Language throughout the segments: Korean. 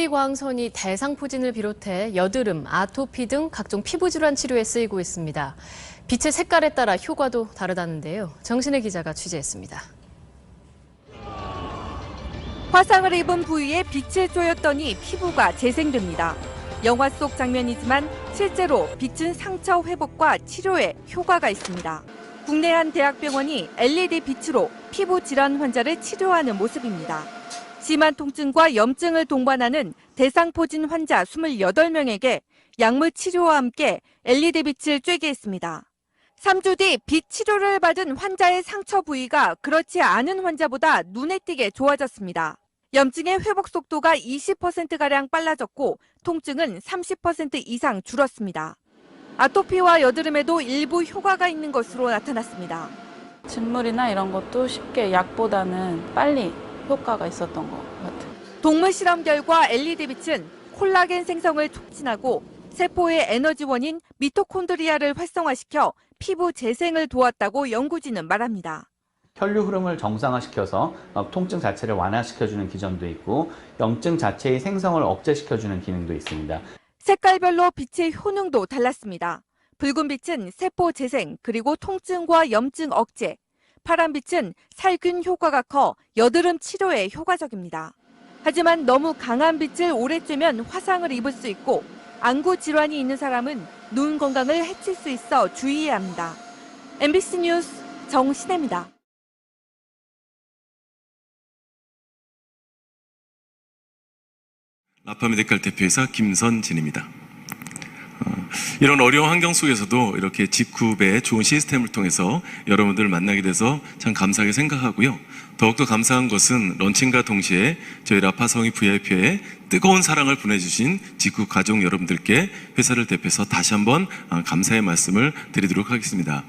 광선이 대상포진을 비롯해 여드름, 아토피 등 각종 피부 질환 치료에 쓰이고 있습니다. 빛의 색깔에 따라 효과도 다르다는데요. 정신혜 기자가 취재했습니다. 화상을 입은 부위에 빛을 쬐었더니 피부가 재생됩니다. 영화 속 장면이지만 실제로 빛은 상처 회복과 치료에 효과가 있습니다. 국내 한 대학병원이 LED 빛으로 피부 질환 환자를 치료하는 모습입니다. 심한 통증과 염증을 동반하는 대상포진 환자 28명에게 약물 치료와 함께 LED 빛을 쬐게 했습니다. 3주 뒤 빛 치료를 받은 환자의 상처 부위가 그렇지 않은 환자보다 눈에 띄게 좋아졌습니다. 염증의 회복 속도가 20%가량 빨라졌고 통증은 30% 이상 줄었습니다. 아토피와 여드름에도 일부 효과가 있는 것으로 나타났습니다. 진물이나 이런 것도 쉽게 약보다는 빨리 효과가 있었던 것 같아요. 동물 실험 결과 LED 빛은 콜라겐 생성을 촉진하고 세포의 에너지원인 미토콘드리아를 활성화시켜 피부 재생을 도왔다고 연구진은 말합니다. 혈류 흐름을 정상화시켜서 통증 자체를 완화시켜주는 기전도 있고 염증 자체의 생성을 억제시켜주는 기능도 있습니다. 색깔별로 빛의 효능도 달랐습니다. 붉은 빛은 세포 재생 그리고 통증과 염증 억제, 파란 빛은 살균 효과가 커 여드름 치료에 효과적입니다. 하지만 너무 강한 빛을 오래 쬐면 화상을 입을 수 있고 안구 질환이 있는 사람은 눈 건강을 해칠 수 있어 주의해야 합니다. MBC 뉴스 정신혜입니다. 라파메디칼 대표이사 김선진입니다. 이런 어려운 환경 속에서도 이렇게 직후배 좋은 시스템을 통해서 여러분들을 만나게 돼서 참 감사하게 생각하고요. 더욱더 감사한 것은 런칭과 동시에 저희 라파성이 VIP에 뜨거운 사랑을 보내주신 직후 가족 여러분들께 회사를 대표해서 다시 한번 감사의 말씀을 드리도록 하겠습니다.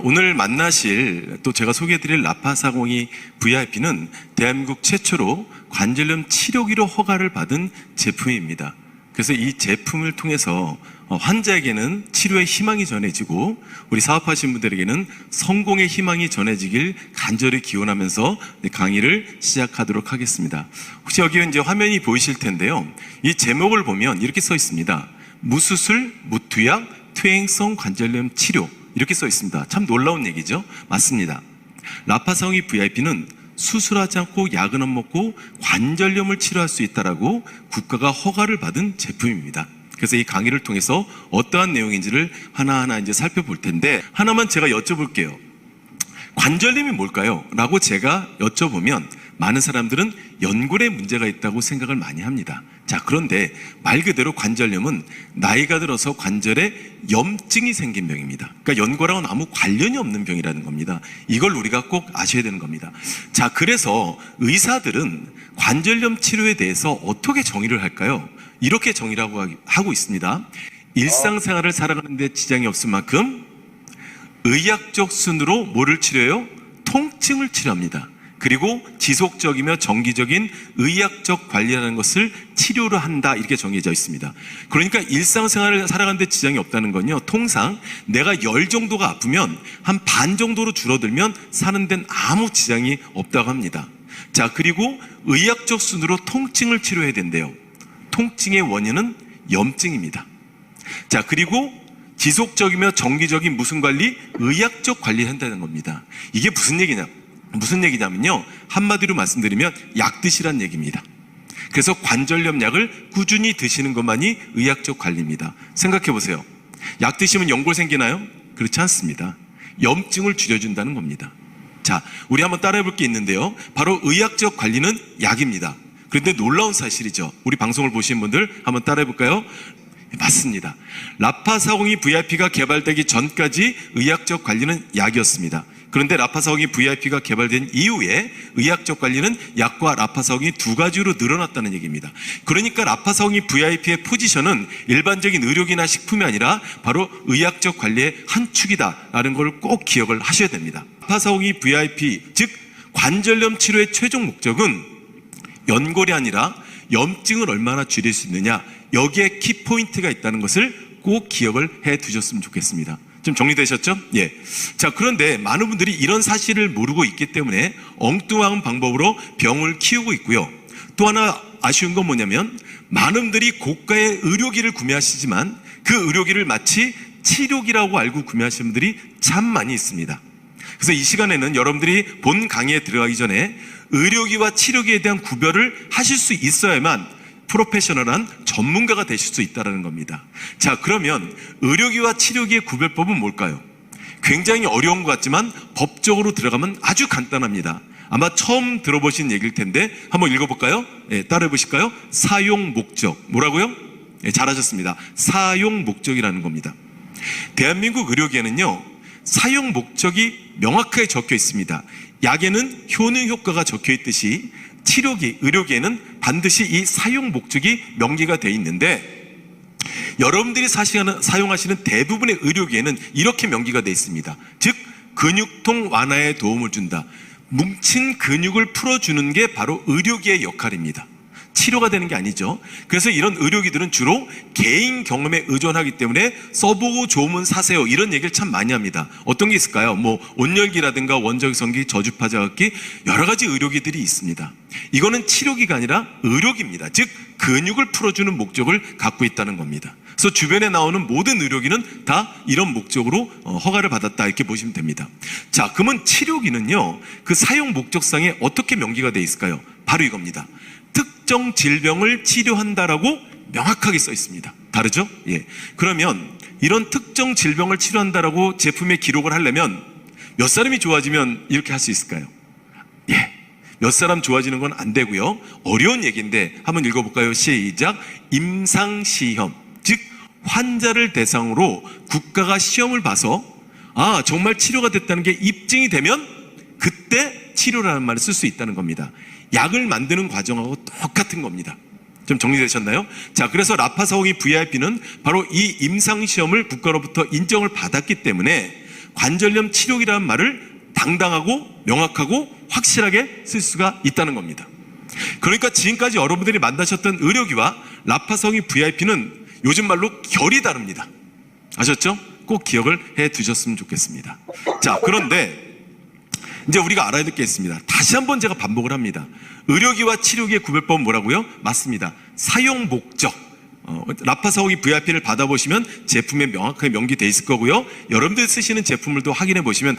오늘 만나실 또 제가 소개해드릴 라파40이 VIP는 대한민국 최초로 관절염 치료기로 허가를 받은 제품입니다. 그래서 이 제품을 통해서 환자에게는 치료의 희망이 전해지고 우리 사업하시는 분들에게는 성공의 희망이 전해지길 간절히 기원하면서 강의를 시작하도록 하겠습니다. 혹시 여기 이제 화면이 보이실 텐데요. 이 제목을 보면 이렇게 써 있습니다. 무수술, 무투약, 퇴행성 관절염 치료 이렇게 써 있습니다. 참 놀라운 얘기죠? 맞습니다. 라파성이 VIP는 수술하지 않고 약은 안 먹고 관절염을 치료할 수 있다라고 국가가 허가를 받은 제품입니다. 그래서 이 강의를 통해서 어떠한 내용인지를 하나하나 이제 살펴볼 텐데 하나만 제가 여쭤볼게요. 관절염이 뭘까요? 라고 제가 여쭤보면 많은 사람들은 연골에 문제가 있다고 생각을 많이 합니다. 자, 그런데 말 그대로 관절염은 나이가 들어서 관절에 염증이 생긴 병입니다. 그러니까 연골하고는 아무 관련이 없는 병이라는 겁니다. 이걸 우리가 꼭 아셔야 되는 겁니다. 자, 그래서 의사들은 관절염 치료에 대해서 어떻게 정의를 할까요? 이렇게 정의를 하고 있습니다. 일상생활을 살아가는 데 지장이 없을 만큼 의학적 순으로 뭐를 치료해요? 통증을 치료합니다. 그리고 지속적이며 정기적인 의학적 관리라는 것을 치료로 한다 이렇게 정해져 있습니다. 그러니까 일상생활을 살아가는 데 지장이 없다는 건요, 통상 내가 열 정도가 아프면 한 반 정도로 줄어들면 사는 데는 아무 지장이 없다고 합니다. 자, 그리고 의학적 순으로 통증을 치료해야 된대요. 통증의 원인은 염증입니다. 자, 그리고 지속적이며 정기적인 무슨 관리? 의학적 관리를 한다는 겁니다. 이게 무슨 얘기냐면요, 한마디로 말씀드리면 약 드시란 얘기입니다. 그래서 관절염 약을 꾸준히 드시는 것만이 의학적 관리입니다. 생각해 보세요. 약 드시면 연골 생기나요? 그렇지 않습니다. 염증을 줄여준다는 겁니다. 자, 우리 한번 따라해 볼 게 있는데요. 바로 의학적 관리는 약입니다. 그런데 놀라운 사실이죠. 우리 방송을 보시는 분들 한번 따라해 볼까요? 맞습니다. 라파40이 VIP가 개발되기 전까지 의학적 관리는 약이었습니다. 그런데 라파40이 VIP가 개발된 이후에 의학적 관리는 약과 라파40이 두 가지로 늘어났다는 얘기입니다. 그러니까 라파40이 VIP의 포지션은 일반적인 의료기나 식품이 아니라 바로 의학적 관리의 한 축이다라는 걸 꼭 기억을 하셔야 됩니다. 라파40이 VIP, 즉 관절염 치료의 최종 목적은 연골이 아니라 염증을 얼마나 줄일 수 있느냐, 여기에 키포인트가 있다는 것을 꼭 기억을 해 두셨으면 좋겠습니다. 좀 정리되셨죠? 예. 자, 그런데 많은 분들이 이런 사실을 모르고 있기 때문에 엉뚱한 방법으로 병을 키우고 있고요. 또 하나 아쉬운 건 뭐냐면 많은 분들이 고가의 의료기를 구매하시지만 그 의료기를 마치 치료기라고 알고 구매하시는 분들이 참 많이 있습니다. 그래서 이 시간에는 여러분들이 본 강의에 들어가기 전에 의료기와 치료기에 대한 구별을 하실 수 있어야만 프로페셔널한 전문가가 되실 수 있다는 겁니다. 자, 그러면 의료기와 치료기의 구별법은 뭘까요? 굉장히 어려운 것 같지만 법적으로 들어가면 아주 간단합니다. 아마 처음 들어보신 얘기일 텐데 한번 읽어볼까요? 따라해 보실까요? 사용 목적. 뭐라고요? 잘하셨습니다. 사용 목적이라는 겁니다. 대한민국 의료기에는요, 사용 목적이 명확하게 적혀 있습니다. 약에는 효능 효과가 적혀 있듯이 치료기, 의료기에는 반드시 이 사용 목적이 명기가 되어 있는데 여러분들이 사용하시는 대부분의 의료기에는 이렇게 명기가 되어 있습니다. 즉, 근육통 완화에 도움을 준다. 뭉친 근육을 풀어주는 게 바로 의료기의 역할입니다. 치료가 되는 게 아니죠. 그래서 이런 의료기들은 주로 개인 경험에 의존하기 때문에 써보고 좋으면 사세요, 이런 얘기를 참 많이 합니다. 어떤 게 있을까요? 뭐 온열기라든가 원적외선기, 저주파자극기, 여러 가지 의료기들이 있습니다. 이거는 치료기가 아니라 의료기입니다. 즉 근육을 풀어주는 목적을 갖고 있다는 겁니다. 그래서 주변에 나오는 모든 의료기는 다 이런 목적으로 허가를 받았다, 이렇게 보시면 됩니다. 자, 그러면 치료기는요, 그 사용 목적상에 어떻게 명기가 되어 있을까요? 바로 이겁니다. 특정 질병을 치료한다라고 명확하게 써 있습니다. 다르죠? 예. 그러면 이런 특정 질병을 치료한다라고 제품에 기록을 하려면 몇 사람이 좋아지면 이렇게 할 수 있을까요? 예. 몇 사람 좋아지는 건 안 되고요. 어려운 얘기인데 한번 읽어볼까요? 시작. 임상시험. 즉 환자를 대상으로 국가가 시험을 봐서 정말 치료가 됐다는 게 입증이 되면 그때 치료라는 말을 쓸 수 있다는 겁니다. 약을 만드는 과정하고 똑같은 겁니다. 좀 정리되셨나요? 자, 그래서 라파사오기 VIP는 바로 이 임상시험을 국가로부터 인정을 받았기 때문에 관절염 치료기라는 말을 당당하고 명확하고 확실하게 쓸 수가 있다는 겁니다. 그러니까 지금까지 여러분들이 만나셨던 의료기와 라파사오기 VIP는 요즘 말로 결이 다릅니다. 아셨죠? 꼭 기억을 해 두셨으면 좋겠습니다. 자, 그런데 이제 우리가 알아야 될 게 있습니다. 다시 한번 제가 반복을 합니다. 의료기와 치료기의 구별법은 뭐라고요? 맞습니다. 사용 목적. 라파사오기 VIP를 받아보시면 제품에 명확하게 명기되어 있을 거고요. 여러분들 쓰시는 제품을도 확인해 보시면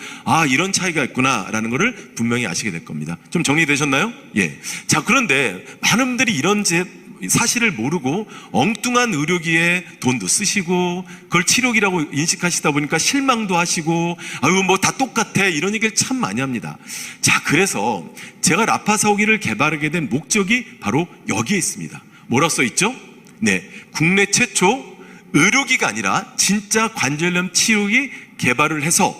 이런 차이가 있구나라는 것을 분명히 아시게 될 겁니다. 좀 정리되셨나요? 예. 자, 그런데 많은 분들이 이런 사실을 모르고 엉뚱한 의료기에 돈도 쓰시고 그걸 치료기라고 인식하시다 보니까 실망도 하시고 뭐 다 똑같아, 이런 얘기를 참 많이 합니다. 자, 그래서 제가 라파사오기를 개발하게 된 목적이 바로 여기에 있습니다. 뭐라고 써 있죠? 네, 국내 최초 의료기가 아니라 진짜 관절염 치료기 개발을 해서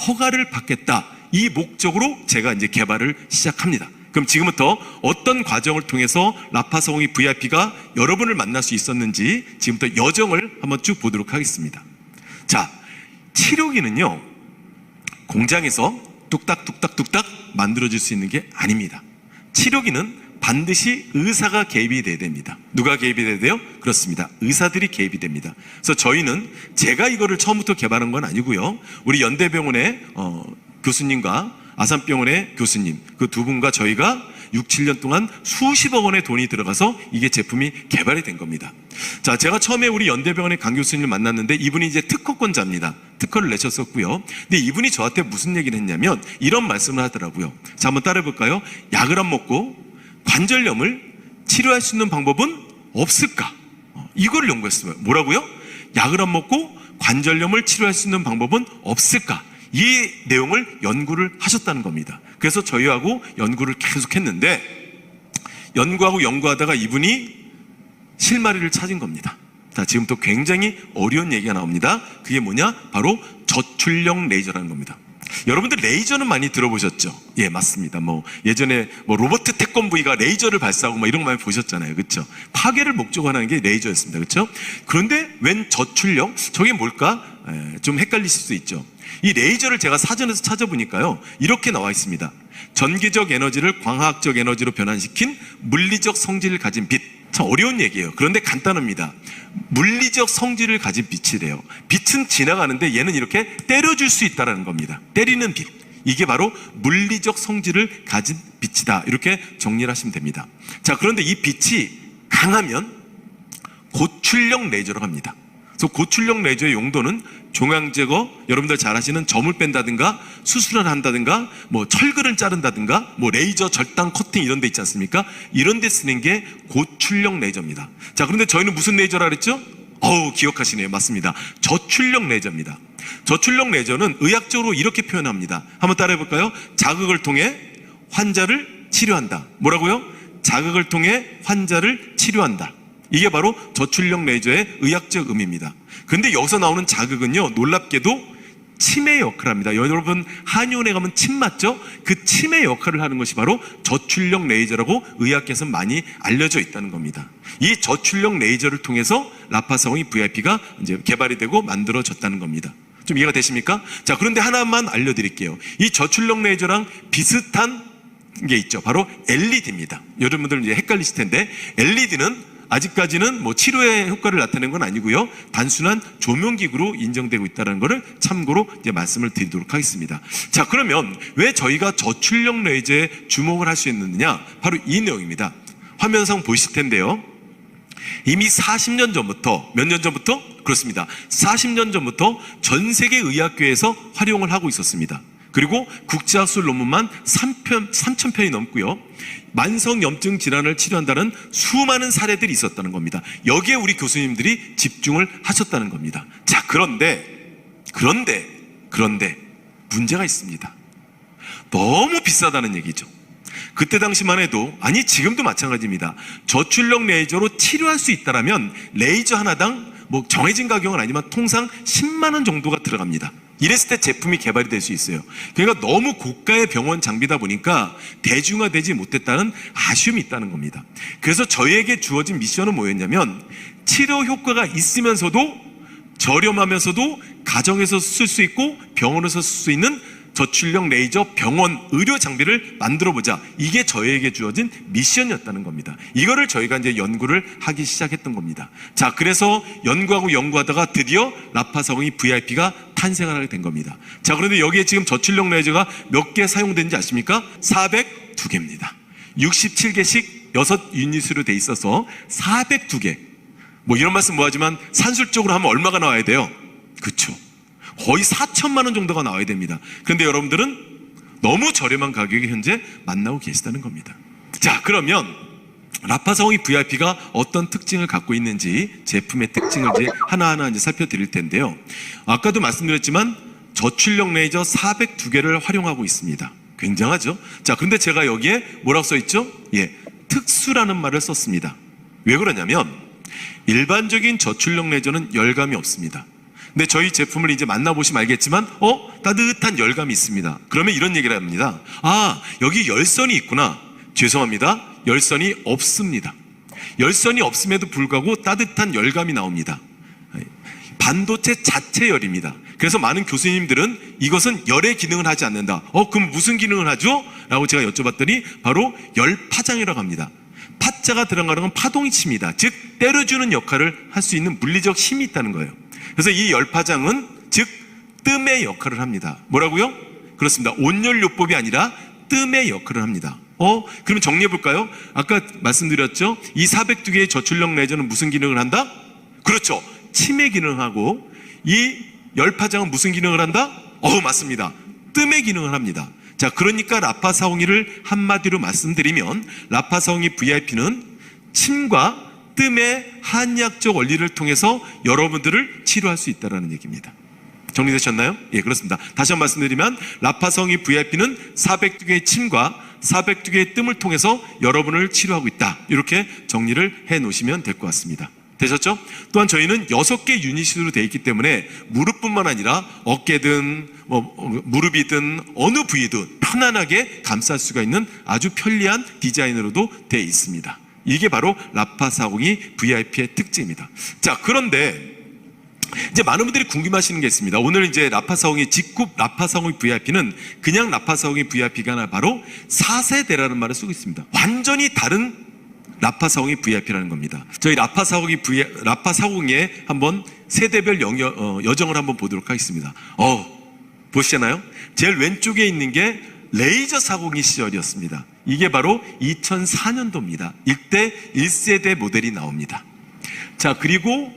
허가를 받겠다, 이 목적으로 제가 이제 개발을 시작합니다. 그럼 지금부터 어떤 과정을 통해서 라파사오기 VIP가 여러분을 만날 수 있었는지 지금부터 여정을 한번 쭉 보도록 하겠습니다. 자, 치료기는요, 공장에서 뚝딱뚝딱뚝딱 만들어질 수 있는 게 아닙니다. 치료기는 반드시 의사가 개입이 돼야 됩니다. 누가 개입이 돼야 돼요? 그렇습니다. 의사들이 개입이 됩니다. 그래서 저희는 제가 이거를 처음부터 개발한 건 아니고요. 우리 연대병원의 교수님과 아산병원의 교수님, 그 두 분과 저희가 6, 7년 동안 수십억 원의 돈이 들어가서 이게 제품이 개발이 된 겁니다. 자, 제가 처음에 우리 연대병원의 강 교수님을 만났는데 이분이 이제 특허권자입니다. 특허를 내셨었고요. 근데 이분이 저한테 무슨 얘기를 했냐면 이런 말씀을 하더라고요. 자, 한번 따라해 볼까요? 약을 안 먹고 관절염을 치료할 수 있는 방법은 없을까? 이거를 연구했어요. 뭐라고요? 약을 안 먹고 관절염을 치료할 수 있는 방법은 없을까? 이 내용을 연구를 하셨다는 겁니다. 그래서 저희하고 연구를 계속 했는데 연구하다가 이분이 실마리를 찾은 겁니다. 자, 지금부터 굉장히 어려운 얘기가 나옵니다. 그게 뭐냐? 바로 저출력 레이저라는 겁니다. 여러분들 레이저는 많이 들어보셨죠? 예, 맞습니다. 예전에 로버트 태권브이가 레이저를 발사하고 이런 거 많이 보셨잖아요. 그렇죠? 파괴를 목적으로 하는 게 레이저였습니다. 그렇죠? 그런데 웬 저출력? 저게 뭘까? 좀 헷갈리실 수 있죠. 이 레이저를 제가 사전에서 찾아보니까요, 이렇게 나와 있습니다. 전기적 에너지를 광학적 에너지로 변환시킨 물리적 성질을 가진 빛. 참 어려운 얘기예요. 그런데 간단합니다. 물리적 성질을 가진 빛이래요. 빛은 지나가는데 얘는 이렇게 때려줄 수 있다는 겁니다. 때리는 빛. 이게 바로 물리적 성질을 가진 빛이다. 이렇게 정리를 하시면 됩니다. 자, 그런데 이 빛이 강하면 고출력 레이저로 합니다. 그래서 고출력 레이저의 용도는 종양 제거, 여러분들 잘 아시는 점을 뺀다든가 수술을 한다든가 뭐 철근을 자른다든가 뭐 레이저 절단 코팅 이런 데 있지 않습니까? 이런 데 쓰는 게 고출력 레이저입니다. 자, 그런데 저희는 무슨 레이저라 그랬죠? 기억하시네요. 맞습니다. 저출력 레이저입니다. 저출력 레이저는 의학적으로 이렇게 표현합니다. 한번 따라해 볼까요? 자극을 통해 환자를 치료한다. 뭐라고요? 자극을 통해 환자를 치료한다. 이게 바로 저출력 레이저의 의학적 의미입니다. 근데 여기서 나오는 자극은요, 놀랍게도 침의 역할을 합니다. 여러분 한의원에 가면 침 맞죠? 그 침의 역할을 하는 것이 바로 저출력 레이저라고 의학계에서 많이 알려져 있다는 겁니다. 이 저출력 레이저를 통해서 라파사공이 VIP가 이제 개발이 되고 만들어졌다는 겁니다. 좀 이해가 되십니까? 자, 그런데 하나만 알려드릴게요. 이 저출력 레이저랑 비슷한 게 있죠. 바로 LED입니다. 여러분들 이제 헷갈리실 텐데 LED는 아직까지는 뭐 치료의 효과를 나타내는 건 아니고요. 단순한 조명기구로 인정되고 있다는 것을 참고로 이제 말씀을 드리도록 하겠습니다. 자, 그러면 왜 저희가 저출력 레이저에 주목을 할 수 있느냐? 바로 이 내용입니다. 화면상 보이실 텐데요. 이미 40년 전부터, 몇 년 전부터? 그렇습니다. 40년 전부터 전 세계 의학계에서 활용을 하고 있었습니다. 그리고 국제학술 논문만 3,000편이 넘고요. 만성염증 질환을 치료한다는 수많은 사례들이 있었다는 겁니다. 여기에 우리 교수님들이 집중을 하셨다는 겁니다. 자, 그런데 문제가 있습니다. 너무 비싸다는 얘기죠. 그때 당시만 해도, 아니 지금도 마찬가지입니다. 저출력 레이저로 치료할 수 있다라면 레이저 하나당 뭐 정해진 가격은 아니지만 통상 10만 원 정도가 들어갑니다. 이랬을 때 제품이 개발이 될 수 있어요. 그러니까 너무 고가의 병원 장비다 보니까 대중화되지 못했다는 아쉬움이 있다는 겁니다. 그래서 저희에게 주어진 미션은 뭐였냐면, 치료 효과가 있으면서도 저렴하면서도 가정에서 쓸 수 있고 병원에서 쓸 수 있는 저출력 레이저 병원 의료 장비를 만들어보자. 이게 저희에게 주어진 미션이었다는 겁니다. 이거를 저희가 이제 연구를 하기 시작했던 겁니다. 자, 그래서 연구하다가 드디어 라파사공이 VIP가 탄생을 하게 된 겁니다. 자, 그런데 여기에 지금 저출력 레이저가 몇 개 사용되는지 아십니까? 402개입니다. 67개씩 6유닛으로 돼 있어서 402개. 뭐 이런 말씀 뭐하지만 산술적으로 하면 얼마가 나와야 돼요? 그쵸? 거의 4천만 원 정도가 나와야 됩니다. 그런데 여러분들은 너무 저렴한 가격에 현재 만나고 계시다는 겁니다. 자, 그러면 라파사공이 VIP가 어떤 특징을 갖고 있는지, 제품의 특징을 이제 하나하나 이제 살펴드릴 텐데요. 아까도 말씀드렸지만 저출력 레이저 402개를 활용하고 있습니다. 굉장하죠? 자, 근데 제가 여기에 뭐라고 써있죠? 특수라는 말을 썼습니다. 왜 그러냐면 일반적인 저출력 레이저는 열감이 없습니다. 근데 저희 제품을 이제 만나보시면 알겠지만 따뜻한 열감이 있습니다. 그러면 이런 얘기를 합니다. 여기 열선이 있구나. 죄송합니다. 열선이 없습니다. 열선이 없음에도 불구하고 따뜻한 열감이 나옵니다. 반도체 자체 열입니다. 그래서 많은 교수님들은 이것은 열의 기능을 하지 않는다. 그럼 무슨 기능을 하죠? 라고 제가 여쭤봤더니 바로 열파장이라고 합니다. 파자가 들어가는 건 파동이 칩니다. 즉 때려주는 역할을 할 수 있는 물리적 힘이 있다는 거예요. 그래서 이 열파장은 즉 뜸의 역할을 합니다. 뭐라고요? 그렇습니다. 온열요법이 아니라 뜸의 역할을 합니다. 그럼 정리해 볼까요? 아까 말씀드렸죠? 이 402개의 저출력 레이저는 무슨 기능을 한다? 그렇죠. 침의 기능을 하고, 이 열파장은 무슨 기능을 한다? 맞습니다. 뜸의 기능을 합니다. 자, 그러니까 라파사공이를 한마디로 말씀드리면 라파사공이 VIP는 침과 뜸의 한의학적 원리를 통해서 여러분들을 치료할 수 있다는 얘기입니다. 정리되셨나요? 예, 그렇습니다. 다시 한번 말씀드리면 라파사공이 VIP는 402개의 침과 402개의 뜸을 통해서 여러분을 치료하고 있다. 이렇게 정리를 해 놓으시면 될 것 같습니다. 되셨죠? 또한 저희는 6개 유닛으로 되어 있기 때문에 무릎뿐만 아니라 어깨든 무릎이든 어느 부위든 편안하게 감쌀 수가 있는 아주 편리한 디자인으로도 되어 있습니다. 이게 바로 라파사공이 VIP의 특징입니다. 자, 그런데 이제 많은 분들이 궁금하시는 게 있습니다. 오늘 이제 라파사공이 직급 라파사공이 VIP는 그냥 라파사공이 VIP가 아니라 바로 4세대라는 말을 쓰고 있습니다. 완전히 다른 라파사공이 VIP라는 겁니다. 저희 라파사공의 한번 세대별 여정을 한번 보도록 하겠습니다. 보시잖아요. 제일 왼쪽에 있는 게 레이저 402 시절이었습니다. 이게 바로 2004년도입니다. 이때 1세대 모델이 나옵니다. 자, 그리고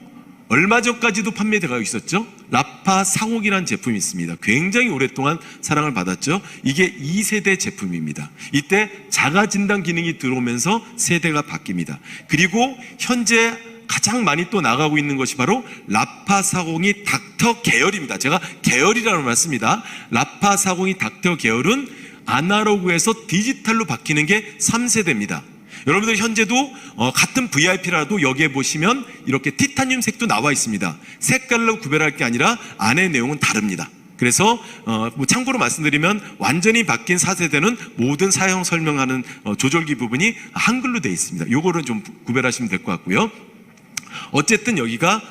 얼마 전까지도 판매되고 있었죠. 라파 402라는 제품이 있습니다. 굉장히 오랫동안 사랑을 받았죠. 이게 2세대 제품입니다. 이때 자가 진단 기능이 들어오면서 세대가 바뀝니다. 그리고 현재 가장 많이 또 나가고 있는 것이 바로 라파 402 닥터 계열입니다. 제가 계열이라는 말 씁니다. 라파 402 닥터 계열은 아날로그에서 디지털로 바뀌는 게 3세대입니다. 여러분들 현재도 같은 VIP라도 여기에 보시면 이렇게 티타늄 색도 나와 있습니다. 색깔로 구별할 게 아니라 안의 내용은 다릅니다. 그래서 뭐 참고로 말씀드리면 완전히 바뀐 4세대는 모든 사용 설명하는 조절기 부분이 한글로 되어 있습니다. 요거는 좀 구별하시면 될 것 같고요. 어쨌든 여기가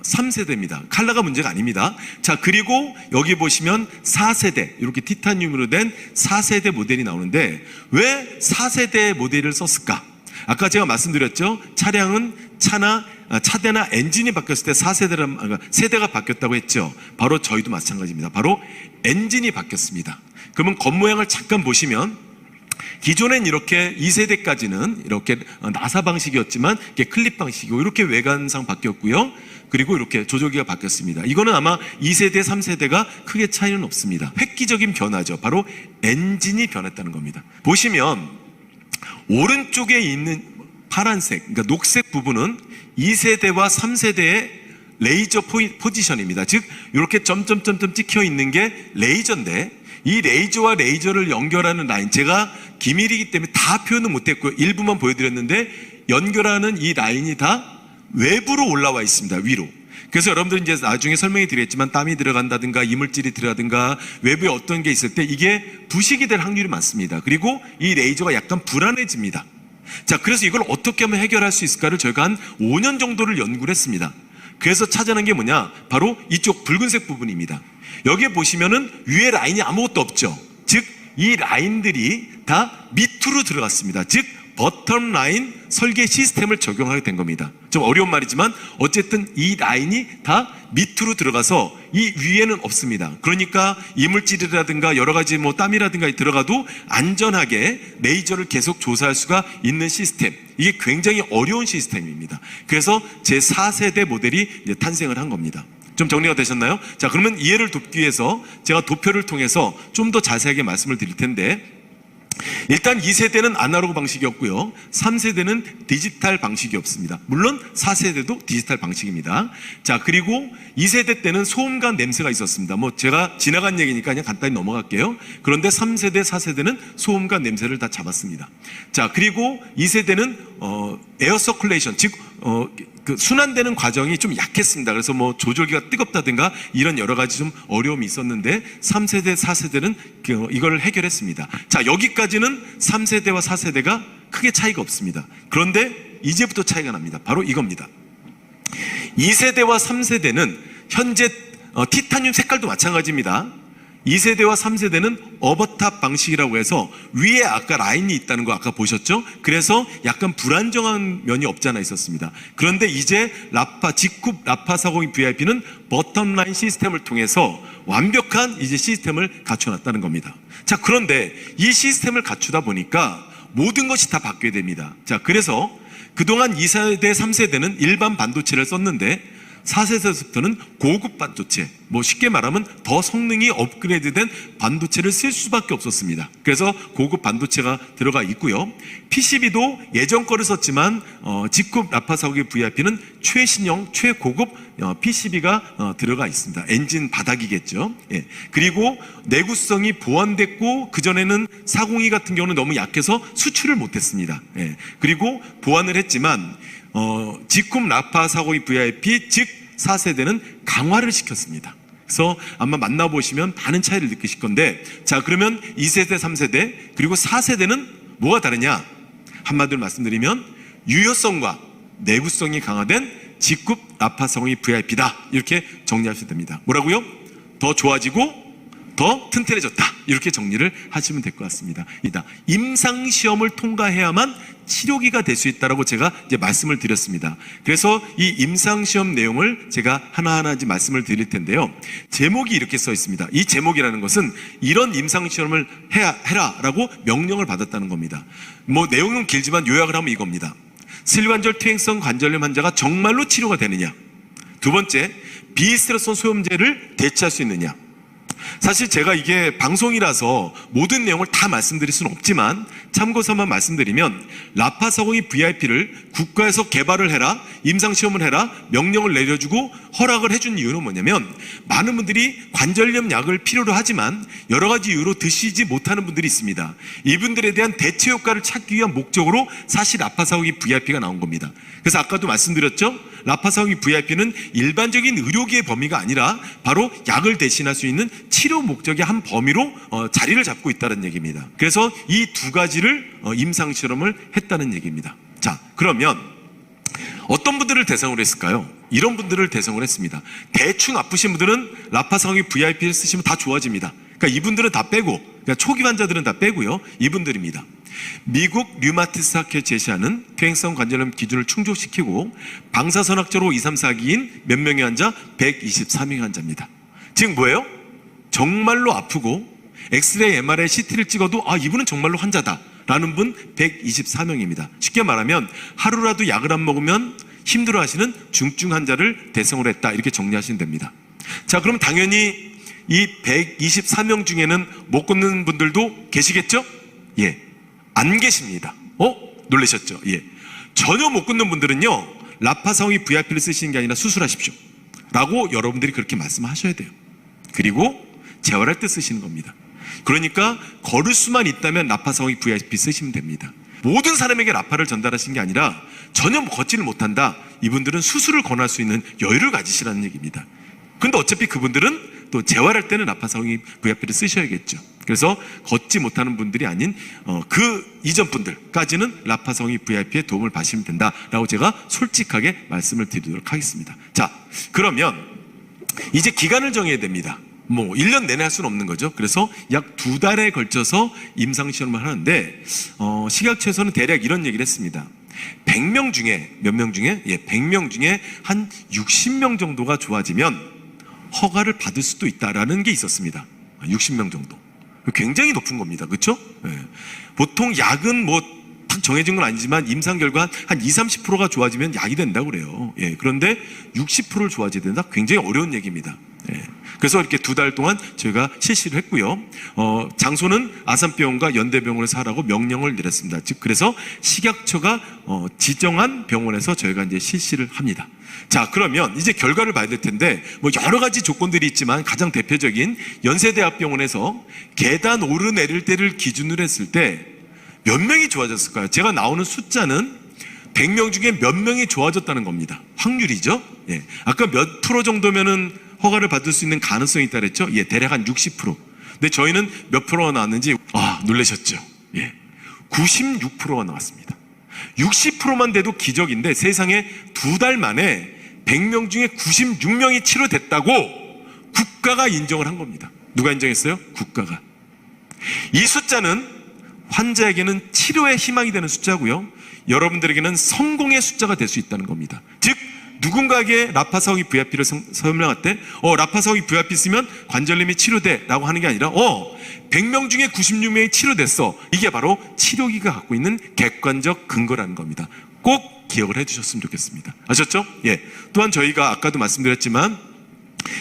3세대입니다. 컬러가 문제가 아닙니다. 자, 그리고 여기 보시면 4세대, 이렇게 티타늄으로 된 4세대 모델이 나오는데 왜 4세대 모델을 썼을까? 아까 제가 말씀드렸죠. 차량은 차대나 엔진이 바뀌었을 때 4세대란 세대가 바뀌었다고 했죠. 바로 저희도 마찬가지입니다. 바로 엔진이 바뀌었습니다. 그러면 겉모양을 잠깐 보시면 기존엔 이렇게 2세대까지는 이렇게 나사 방식이었지만 이게 클립 방식이고 이렇게 외관상 바뀌었고요. 그리고 이렇게 조절기가 바뀌었습니다. 이거는 아마 2세대, 3세대가 크게 차이는 없습니다. 획기적인 변화죠. 바로 엔진이 변했다는 겁니다. 보시면 오른쪽에 있는 파란색, 그러니까 녹색 부분은 2세대와 3세대의 레이저 포지션입니다. 즉 이렇게 점점점점 찍혀 있는 게 레이저인데 이 레이저와 레이저를 연결하는 라인, 제가 기밀이기 때문에 다 표현은 못했고요. 일부만 보여드렸는데 연결하는 이 라인이 다 외부로 올라와 있습니다. 위로. 그래서 여러분들 이제 나중에 설명해 드리겠지만 땀이 들어간다든가 이물질이 들어가든가 외부에 어떤 게 있을 때 이게 부식이 될 확률이 많습니다. 그리고 이 레이저가 약간 불안해집니다. 자, 그래서 이걸 어떻게 하면 해결할 수 있을까를 저희가 한 5년 정도를 연구를 했습니다. 그래서 찾아낸 게 뭐냐? 바로 이쪽 붉은색 부분입니다. 여기에 보시면은 위에 라인이 아무것도 없죠. 즉, 이 라인들이 다 밑으로 들어갔습니다. 즉, 버텀 라인 설계 시스템을 적용하게 된 겁니다. 좀 어려운 말이지만 어쨌든 이 라인이 다 밑으로 들어가서 이 위에는 없습니다. 그러니까 이물질이라든가 여러 가지 뭐 땀이라든가 들어가도 안전하게 레이저를 계속 조사할 수가 있는 시스템. 이게 굉장히 어려운 시스템입니다. 그래서 제 4세대 모델이 이제 탄생을 한 겁니다. 좀 정리가 되셨나요? 자, 그러면 이해를 돕기 위해서 제가 도표를 통해서 좀 더 자세하게 말씀을 드릴 텐데, 일단 2세대는 아날로그 방식이었고요. 3세대는 디지털 방식이었습니다. 물론 4세대도 디지털 방식입니다. 자, 그리고 2세대 때는 소음과 냄새가 있었습니다. 뭐 제가 지나간 얘기니까 그냥 간단히 넘어갈게요. 그런데 3세대, 4세대는 소음과 냄새를 다 잡았습니다. 자, 그리고 2세대는 에어 서큘레이션, 즉 그 순환되는 과정이 좀 약했습니다. 그래서 뭐 조절기가 뜨겁다든가 이런 여러 가지 좀 어려움이 있었는데 3세대, 4세대는 이걸 해결했습니다. 자, 여기까지는 3세대와 4세대가 크게 차이가 없습니다. 그런데 이제부터 차이가 납니다. 바로 이겁니다. 2세대와 3세대는 현재 티타늄 색깔도 마찬가지입니다. 2세대와 3세대는 오버탑 방식이라고 해서 위에 아까 라인이 있다는 거 아까 보셨죠? 그래서 약간 불안정한 면이 없지 않아 있었습니다. 그런데 이제 직급 라파 402 VIP는 버텀 라인 시스템을 통해서 완벽한 이제 시스템을 갖춰놨다는 겁니다. 자, 그런데 이 시스템을 갖추다 보니까 모든 것이 다 바뀌게 됩니다. 자, 그래서 그동안 2세대, 3세대는 일반 반도체를 썼는데 4세대부터는 고급 반도체, 뭐 쉽게 말하면 더 성능이 업그레이드된 반도체를 쓸 수밖에 없었습니다. 그래서 고급 반도체가 들어가 있고요. PCB도 예전 거를 썼지만 직급 라파 402 VIP는 최신형, 최고급 PCB가 들어가 있습니다. 엔진 바닥이겠죠. 예. 그리고 내구성이 보완됐고 그전에는 402 같은 경우는 너무 약해서 수출을 못했습니다. 예. 그리고 보완을 했지만 직급 라파 402 VIP 즉 4세대는 강화를 시켰습니다. 그래서 아마 만나보시면 많은 차이를 느끼실 건데, 자, 그러면 2세대, 3세대 그리고 4세대는 뭐가 다르냐? 한마디로 말씀드리면 유효성과 내구성이 강화된 직급 라파 402 VIP다, 이렇게 정리하셔도 됩니다. 뭐라고요? 더 좋아지고 더 튼튼해졌다. 이렇게 정리를 하시면 될 것 같습니다. 임상시험을 통과해야만 치료기가 될 수 있다라고 제가 이제 말씀을 드렸습니다. 그래서 이 임상시험 내용을 제가 하나하나 이제 말씀을 드릴 텐데요. 제목이 이렇게 써 있습니다. 이 제목이라는 것은 이런 임상시험을 해라라고 명령을 받았다는 겁니다. 뭐 내용은 길지만 요약을 하면 이겁니다. 슬관절 퇴행성 관절염 환자가 정말로 치료가 되느냐? 두 번째, 비스트레스 소염제를 대체할 수 있느냐? 사실 제가 이게 방송이라서 모든 내용을 다 말씀드릴 수는 없지만 참고서만 말씀드리면 라파사공이 VIP를 국가에서 개발을 해라, 임상시험을 해라, 명령을 내려주고 허락을 해준 이유는 뭐냐면 많은 분들이 관절염 약을 필요로 하지만 여러 가지 이유로 드시지 못하는 분들이 있습니다. 이분들에 대한 대체 효과를 찾기 위한 목적으로 사실 라파사공이 VIP가 나온 겁니다. 그래서 아까도 말씀드렸죠? 라파사공이 VIP는 일반적인 의료기의 범위가 아니라 바로 약을 대신할 수 있는 치료 목적의 한 범위로 자리를 잡고 있다는 얘기입니다. 그래서 이 두 가지를 임상실험을 했다는 얘기입니다. 자, 그러면 어떤 분들을 대상으로 했을까요? 이런 분들을 대상으로 했습니다. 대충 아프신 분들은 라파사공이 VIP를 쓰시면 다 좋아집니다. 그러니까 이분들은 다 빼고, 그러니까 초기 환자들은 다 빼고요. 이분들입니다. 미국 류마티스 학회 제시하는 퇴행성 관절염 기준을 충족시키고 방사선학적으로 2, 3, 4기인 몇 명의 환자? 123명의 환자입니다. 즉 뭐예요? 정말로 아프고 엑스레이, MRI, CT를 찍어도 이분은 정말로 환자다 라는 분 124명입니다. 쉽게 말하면 하루라도 약을 안 먹으면 힘들어 하시는 중증 환자를 대상으로 했다, 이렇게 정리하시면 됩니다. 자, 그럼 당연히 이 124명 중에는 못 걷는 분들도 계시겠죠? 예, 안 계십니다. 놀라셨죠? 예. 전혀 못 걷는 분들은요, 라파사공이 VIP를 쓰시는 게 아니라 수술하십시오 라고 여러분들이 그렇게 말씀하셔야 돼요. 그리고 재활할 때 쓰시는 겁니다. 그러니까 걸을 수만 있다면 라파사공이 VIP 쓰시면 됩니다. 모든 사람에게 라파를 전달하신 게 아니라 전혀 걷지를 못한다, 이분들은 수술을 권할 수 있는 여유를 가지시라는 얘기입니다. 근데 어차피 그분들은 또 재활할 때는 라파사공이 VIP를 쓰셔야겠죠. 그래서 걷지 못하는 분들이 아닌 그 이전 분들까지는 라파사공이 VIP의 도움을 받으시면 된다라고 제가 솔직하게 말씀을 드리도록 하겠습니다. 자, 그러면 이제 기간을 정해야 됩니다. 1년 내내 할 수는 없는 거죠. 그래서 약 2달에 걸쳐서 임상시험을 하는데 식약처에서는 대략 이런 얘기를 했습니다. 100명 중에 몇 명 중에? 100명 중에 한 60명 정도가 좋아지면 허가를 받을 수도 있다라는 게 있었습니다. 60명 정도. 굉장히 높은 겁니다. 그렇죠? 보통 약은 딱 정해진 건 아니지만 임상 결과 한 20, 30%가 좋아지면 약이 된다고 그래요. 그런데 60%를 좋아져야 된다? 굉장히 어려운 얘기입니다. 그래서 이렇게 2달 동안 저희가 실시를 했고요. 장소는 아산병원과 연대병원에서 하라고 명령을 내렸습니다. 즉 그래서 식약처가 지정한 병원에서 저희가 이제 실시를 합니다. 자, 그러면 이제 결과를 봐야 될 텐데 여러 가지 조건들이 있지만 가장 대표적인 연세대학병원에서 계단 오르내릴 때를 기준으로 했을 때 몇 명이 좋아졌을까요? 제가 나오는 숫자는 100명 중에 몇 명이 좋아졌다는 겁니다. 확률이죠. 아까 몇 프로 정도면은 허가를 받을 수 있는 가능성이 있다 그랬죠? 대략 한 60%. 근데 저희는 몇 프로가 나왔는지 놀라셨죠? 96%가 나왔습니다. 60%만 돼도 기적인데 세상에 2달 만에 100명 중에 96명이 치료됐다고 국가가 인정을 한 겁니다. 누가 인정했어요? 국가가. 이 숫자는 환자에게는 치료의 희망이 되는 숫자고요, 여러분들에게는 성공의 숫자가 될 수 있다는 겁니다. 즉 누군가에게 라파사공이 VIP를 설명할 때 라파사공이 VIP 쓰면 관절염이 치료돼 라고 하는 게 아니라 100명 중에 96명이 치료됐어, 이게 바로 치료기가 갖고 있는 객관적 근거라는 겁니다. 꼭 기억을 해주셨으면 좋겠습니다. 아셨죠? 또한 저희가 아까도 말씀드렸지만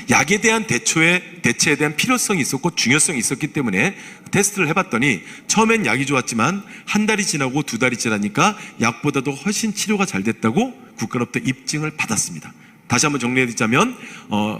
약에 대한 대체에 대한 필요성이 있었고 중요성이 있었기 때문에 테스트를 해봤더니 처음엔 약이 좋았지만 한 달이 지나고 2달이 지나니까 약보다도 훨씬 치료가 잘 됐다고 국가로부터 입증을 받았습니다. 다시 한번 정리해드리자면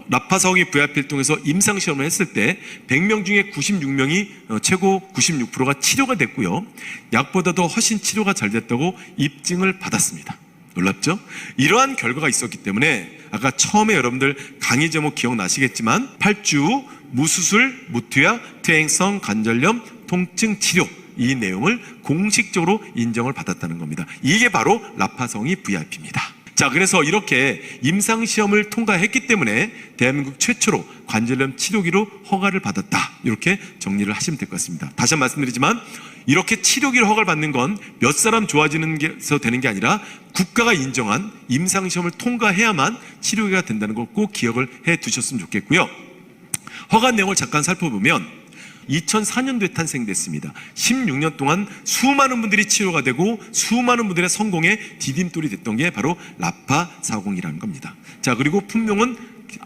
라파사공이 VIP를 통해서 임상시험을 했을 때 100명 중에 96명이 최고 96%가 치료가 됐고요, 약보다도 훨씬 치료가 잘 됐다고 입증을 받았습니다. 놀랍죠? 이러한 결과가 있었기 때문에 아까 처음에 여러분들 강의 제목 기억나시겠지만 8주 무수술, 무투약, 퇴행성 관절염 통증 치료, 이 내용을 공식적으로 인정을 받았다는 겁니다. 이게 바로 라파사공이 VIP입니다. 자, 그래서 이렇게 임상시험을 통과했기 때문에 대한민국 최초로 관절염 치료기로 허가를 받았다. 이렇게 정리를 하시면 될 것 같습니다. 다시 한번 말씀드리지만 이렇게 치료기로 허가를 받는 건 몇 사람 좋아지는 게서 되는 게 아니라 국가가 인정한 임상시험을 통과해야만 치료기가 된다는 걸 꼭 기억을 해 두셨으면 좋겠고요. 허가 내용을 잠깐 살펴보면 2004년도에 탄생됐습니다. 16년 동안 수많은 분들이 치료가 되고 수많은 분들의 성공에 디딤돌이 됐던 게 바로 라파40이라는 겁니다. 자, 그리고 품명은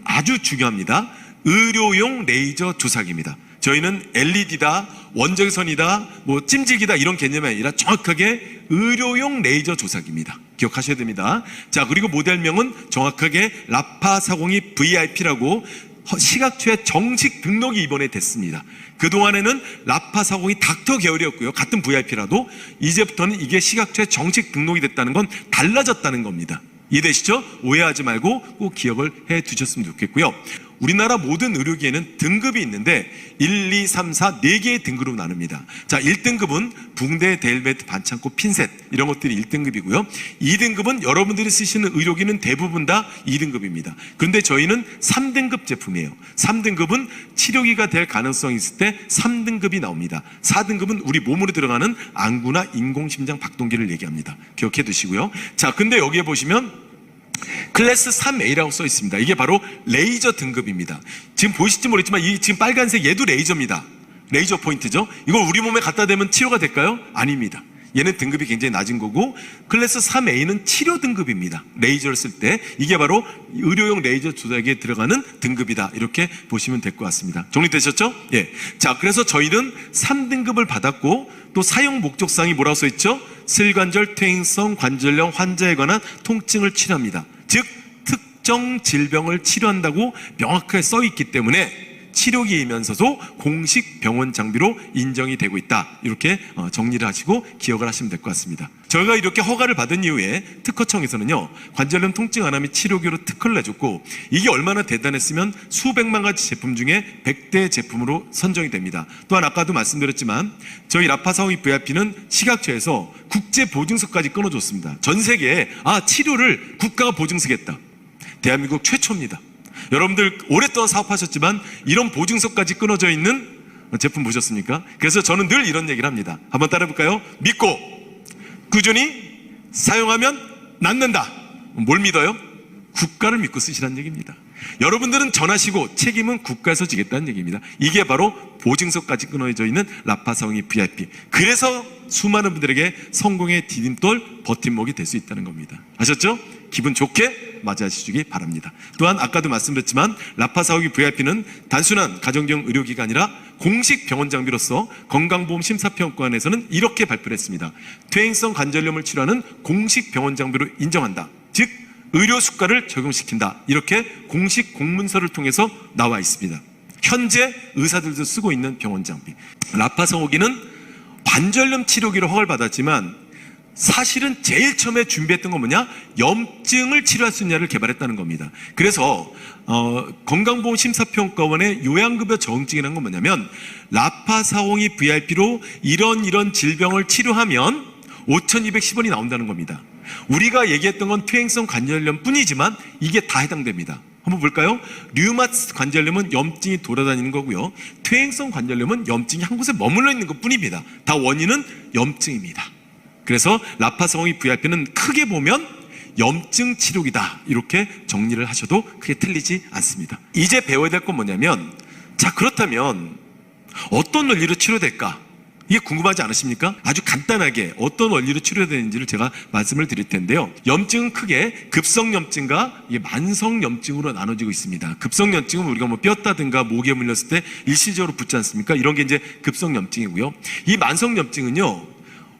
아주 중요합니다. 의료용 레이저 조사기입니다. 저희는 LED다, 원적외선이다, 뭐 찜질기다 이런 개념이 아니라 정확하게 의료용 레이저 조사기입니다. 기억하셔야 됩니다. 자, 그리고 모델명은 정확하게 라파40이 VIP라고 시각처에 정식 등록이 이번에 됐습니다. 그동안에는 라파40이 닥터 계열이었고요. 같은 VIP라도 이제부터는 이게 시각처에 정식 등록이 됐다는 건 달라졌다는 겁니다. 이해되시죠? 오해하지 말고 꼭 기억을 해 두셨으면 좋겠고요. 우리나라 모든 의료기에는 등급이 있는데 1, 2, 3, 4, 4개의 등급으로 나눕니다. 자, 1등급은 붕대, 델베트, 반창고, 핀셋 이런 것들이 1등급이고요. 2등급은 여러분들이 쓰시는 의료기는 대부분 다 2등급입니다. 그런데 저희는 3등급 제품이에요. 3등급은 치료기가 될 가능성이 있을 때 3등급이 나옵니다. 4등급은 우리 몸으로 들어가는 안구나 인공심장 박동기를 얘기합니다. 기억해 두시고요. 자, 근데 여기에 보시면 클래스 3A라고 써 있습니다. 이게 바로 레이저 등급입니다. 지금 보이실지 모르겠지만 이 지금 빨간색 얘도 레이저입니다. 레이저 포인트죠. 이걸 우리 몸에 갖다 대면 치료가 될까요? 아닙니다. 얘는 등급이 굉장히 낮은 거고 클래스 3A는 치료 등급입니다. 레이저를 쓸 때 이게 바로 의료용 레이저 조작기에 들어가는 등급이다. 이렇게 보시면 될 것 같습니다. 정리되셨죠? 예. 자, 그래서 저희는 3등급을 받았고 또 사용 목적상이 뭐라고 써 있죠? 슬관절 퇴행성 관절염 환자에 관한 통증을 치료합니다. 즉 특정 질병을 치료한다고 명확하게 써 있기 때문에 치료기이면서도 공식 병원 장비로 인정이 되고 있다. 이렇게 정리를 하시고 기억을 하시면 될 것 같습니다. 저희가 이렇게 허가를 받은 이후에 특허청에서는요, 관절염 통증 안암 및 치료기로 특허를 내줬고 이게 얼마나 대단했으면 수백만 가지 제품 중에 100대 제품으로 선정이 됩니다. 또한 아까도 말씀드렸지만 저희 라파40 VIP는 시각처에서 국제 보증서까지 끊어줬습니다. 전 세계에 치료를 국가가 보증서겠다. 대한민국 최초입니다. 여러분들 오랫동안 사업하셨지만 이런 보증서까지 끊어져 있는 제품 보셨습니까? 그래서 저는 늘 이런 얘기를 합니다. 한번 따라해볼까요? 믿고 꾸준히 사용하면 낫는다. 뭘 믿어요? 국가를 믿고 쓰시라는 얘기입니다. 여러분들은 전하시고 책임은 국가에서 지겠다는 얘기입니다. 이게 바로 보증서까지 끊어져 있는 라파40 VIP. 그래서 수많은 분들에게 성공의 디딤돌 버팀목이 될 수 있다는 겁니다. 아셨죠? 기분 좋게 맞이하시기 바랍니다. 또한 아까도 말씀드렸지만 라파40 VIP는 단순한 가정용 의료기가 아니라 공식 병원 장비로서 건강보험 심사평가원에서는 이렇게 발표를 했습니다. 퇴행성 관절염을 치료하는 공식 병원 장비로 인정한다. 즉 의료 수가를 적용시킨다. 이렇게 공식 공문서를 통해서 나와 있습니다. 현재 의사들도 쓰고 있는 병원 장비. 라파40는 관절염 치료기로 허가를 받았지만 사실은 제일 처음에 준비했던 건 뭐냐? 염증을 치료할 수 있냐를 개발했다는 겁니다. 그래서 건강보험 심사평가원의 요양급여 적응증이라는 건 뭐냐면 라파40 VIP로 이런 질병을 치료하면 5,210원이 나온다는 겁니다. 우리가 얘기했던 건 퇴행성 관절염 뿐이지만 이게 다 해당됩니다. 한번 볼까요? 류마티스 관절염은 염증이 돌아다니는 거고요. 퇴행성 관절염은 염증이 한 곳에 머물러 있는 것 뿐입니다. 다 원인은 염증입니다. 그래서 라파40 VIP는 크게 보면 염증 치료기다. 이렇게 정리를 하셔도 크게 틀리지 않습니다. 이제 배워야 될 건 뭐냐면 자, 그렇다면 어떤 원리로 치료될까? 이게 궁금하지 않으십니까? 아주 간단하게 어떤 원리로 치료되는지를 제가 말씀을 드릴 텐데요. 염증은 크게 급성염증과 만성염증으로 나눠지고 있습니다. 급성염증은 우리가 뭐 뼈다든가 목에 물렸을 때 일시적으로 붓지 않습니까? 이런 게 이제 급성염증이고요. 이 만성염증은요,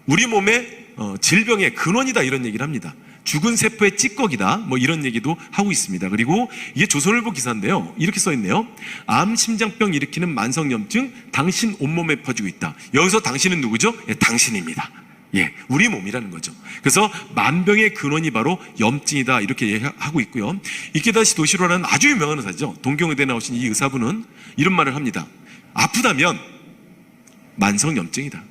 우리 몸의 질병의 근원이다 이런 얘기를 합니다. 죽은 세포의 찌꺼기다 뭐 이런 얘기도 하고 있습니다. 그리고 이게 조선일보 기사인데요, 이렇게 써 있네요. 암, 심장병 일으키는 만성염증 당신 온몸에 퍼지고 있다. 여기서 당신은 누구죠? 예, 당신입니다. 예, 우리 몸이라는 거죠. 그래서 만병의 근원이 바로 염증이다 이렇게 얘기하고 있고요. 이케다시 도시로라는 아주 유명한 의사죠. 동경의대 나오신 이 의사분은 이런 말을 합니다. 아프다면 만성염증이다.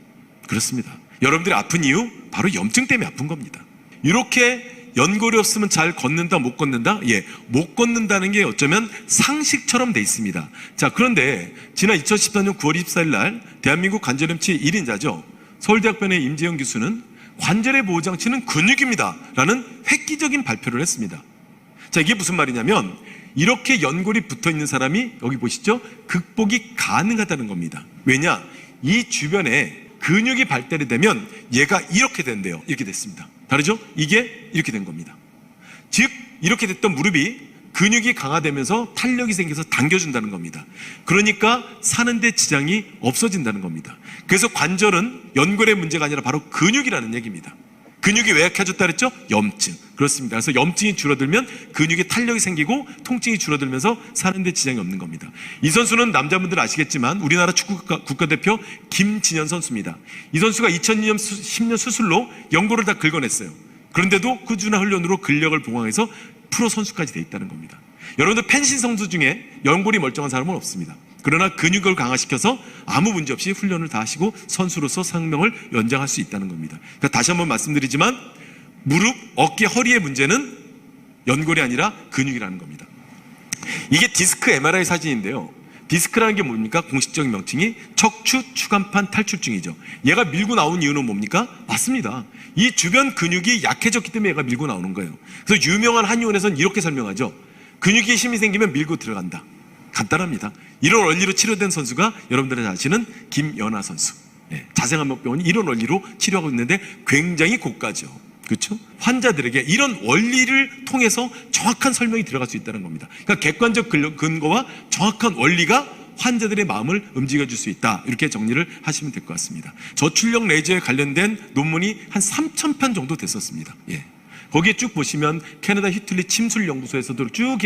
그렇습니다. 여러분들이 아픈 이유 바로 염증 때문에 아픈 겁니다. 이렇게 연골이 없으면 잘 걷는다, 못 걷는다? 예, 못 걷는다는 게 어쩌면 상식처럼 돼 있습니다. 자, 그런데 지난 2014년 9월 24일 날 대한민국 관절염치 1인자죠. 서울대학병원의 임재영 교수는 관절의 보호장치는 근육입니다 라는 획기적인 발표를 했습니다. 자, 이게 무슨 말이냐면 이렇게 연골이 붙어 있는 사람이 여기 보시죠, 극복이 가능하다는 겁니다. 왜냐? 이 주변에 근육이 발달이 되면 얘가 이렇게 된대요. 이렇게 됐습니다. 다르죠? 이게 이렇게 된 겁니다. 즉 이렇게 됐던 무릎이 근육이 강화되면서 탄력이 생겨서 당겨준다는 겁니다. 그러니까 사는데 지장이 없어진다는 겁니다. 그래서 관절은 연골의 문제가 아니라 바로 근육이라는 얘기입니다. 근육이 왜 약해졌다 그랬죠? 염증. 그렇습니다. 그래서 염증이 줄어들면 근육에 탄력이 생기고 통증이 줄어들면서 사는데 지장이 없는 겁니다. 이 선수는 남자분들 아시겠지만 우리나라 축구 국가대표 김진현 선수입니다. 이 선수가 2010년 수술로 연골을 다 긁어냈어요. 그런데도 꾸준한 훈련으로 근력을 보강해서 프로 선수까지 돼 있다는 겁니다. 여러분들 펜싱 선수 중에 연골이 멀쩡한 사람은 없습니다. 그러나 근육을 강화시켜서 아무 문제 없이 훈련을 다 하시고 선수로서 생명을 연장할 수 있다는 겁니다. 그러니까 다시 한번 말씀드리지만 무릎, 어깨, 허리의 문제는 연골이 아니라 근육이라는 겁니다. 이게 디스크 MRI 사진인데요. 디스크라는 게 뭡니까? 공식적인 명칭이 척추 추간판 탈출증이죠. 얘가 밀고 나온 이유는 뭡니까? 맞습니다. 이 주변 근육이 약해졌기 때문에 얘가 밀고 나오는 거예요. 그래서 유명한 한의원에서는 이렇게 설명하죠. 근육에 힘이 생기면 밀고 들어간다. 간단합니다. 이런 원리로 치료된 선수가 여러분들이 아시는 김연아 선수. 자생암병원이 이런 원리로 치료하고 있는데 굉장히 고가죠. 그렇죠? 환자들에게 이런 원리를 통해서 정확한 설명이 들어갈 수 있다는 겁니다. 그러니까 객관적 근거와 정확한 원리가 환자들의 마음을 움직여줄 수 있다. 이렇게 정리를 하시면 될 것 같습니다. 저출력 레이저에 관련된 논문이 한 3,000편 정도 됐었습니다. 예. 거기에 쭉 보시면 캐나다 휴틀리 침술연구소에서도 쭉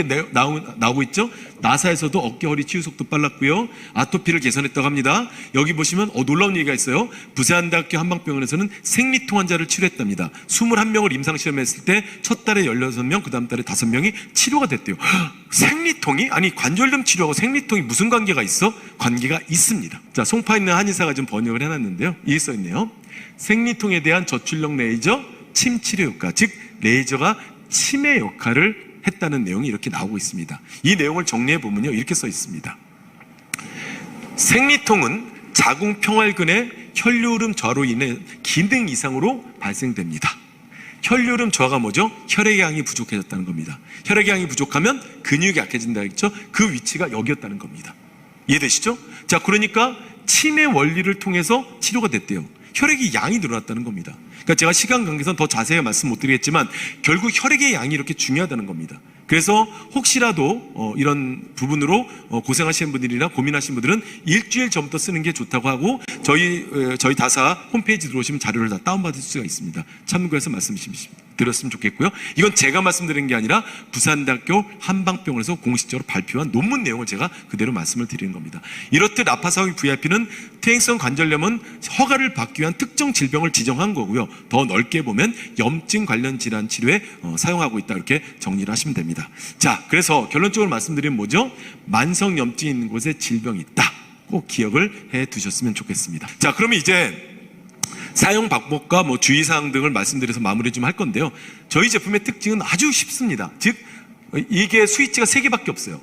나오고 있죠. 나사에서도 어깨 허리 치유 속도 빨랐고요. 아토피를 개선했다고 합니다. 여기 보시면 놀라운 얘기가 있어요. 부산대학교 한방병원에서는 생리통 환자를 치료했답니다. 21명을 임상시험했을 때 첫 달에 16명, 그 다음 달에 5명이 치료가 됐대요. 생리통이? 아니 관절염 치료하고 생리통이 무슨 관계가 있어? 관계가 있습니다. 자, 송파 있는 한의사가 좀 번역을 해놨는데요. 이게 써있네요. 생리통에 대한 저출력 레이저 침치료 효과, 즉 레이저가 치매 역할을 했다는 내용이 이렇게 나오고 있습니다. 이 내용을 정리해 보면요, 이렇게 써 있습니다. 생리통은 자궁평활근의 혈류흐름 저하로 인해 기능 이상으로 발생됩니다. 혈류흐름 저하가 뭐죠? 혈액의 양이 부족해졌다는 겁니다. 혈액의 양이 부족하면 근육이 약해진다 했죠? 그 위치가 여기였다는 겁니다. 이해되시죠? 자, 그러니까 치매 원리를 통해서 치료가 됐대요. 혈액의 양이 늘어났다는 겁니다. 그러니까 제가 시간 관계상 더 자세히 말씀 못 드리겠지만 결국 혈액의 양이 이렇게 중요하다는 겁니다. 그래서 혹시라도 이런 부분으로 고생하시는 분들이나 고민하시는 분들은 일주일 전부터 쓰는 게 좋다고 하고 저희 다사 홈페이지 들어오시면 자료를 다 다운받을 수가 있습니다. 참고해서 말씀 드렸으면 좋겠고요. 이건 제가 말씀드린 게 아니라 부산대학교 한방병원에서 공식적으로 발표한 논문 내용을 제가 그대로 말씀을 드리는 겁니다. 이렇듯 라파사ዊ VIP는 퇴행성 관절염은 허가를 받기 위한 특정 질병을 지정한 거고요. 더 넓게 보면 염증 관련 질환 치료에 사용하고 있다, 이렇게 정리를 하시면 됩니다. 자, 그래서 결론적으로 말씀드리면 뭐죠? 만성 염증이 있는 곳에 질병이 있다. 꼭 기억을 해 두셨으면 좋겠습니다. 자, 그러면 이제 사용 방법과 주의사항 등을 말씀드려서 마무리 좀 할 건데요. 저희 제품의 특징은 아주 쉽습니다. 즉, 이게 스위치가 3개밖에 없어요.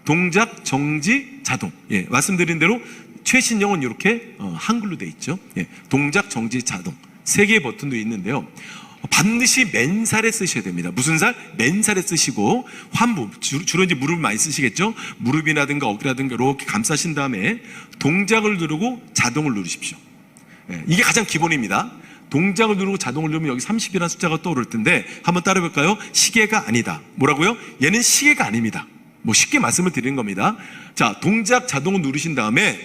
동작, 정지, 자동. 예, 말씀드린 대로 최신형은 이렇게 한글로 돼 있죠. 예, 동작, 정지, 자동. 3개의 버튼도 있는데요. 반드시 맨살에 쓰셔야 됩니다. 무슨 살? 맨살에 쓰시고 환부, 주로 이제 무릎을 많이 쓰시겠죠. 무릎이라든가 어깨라든가 이렇게 감싸신 다음에 동작을 누르고 자동을 누르십시오. 예, 이게 가장 기본입니다. 동작을 누르고 자동을 누르면 여기 30이라는 숫자가 떠오를 텐데 한번 따라해볼까요? 시계가 아니다. 뭐라고요? 얘는 시계가 아닙니다. 쉽게 말씀을 드리는 겁니다. 자, 동작 자동을 누르신 다음에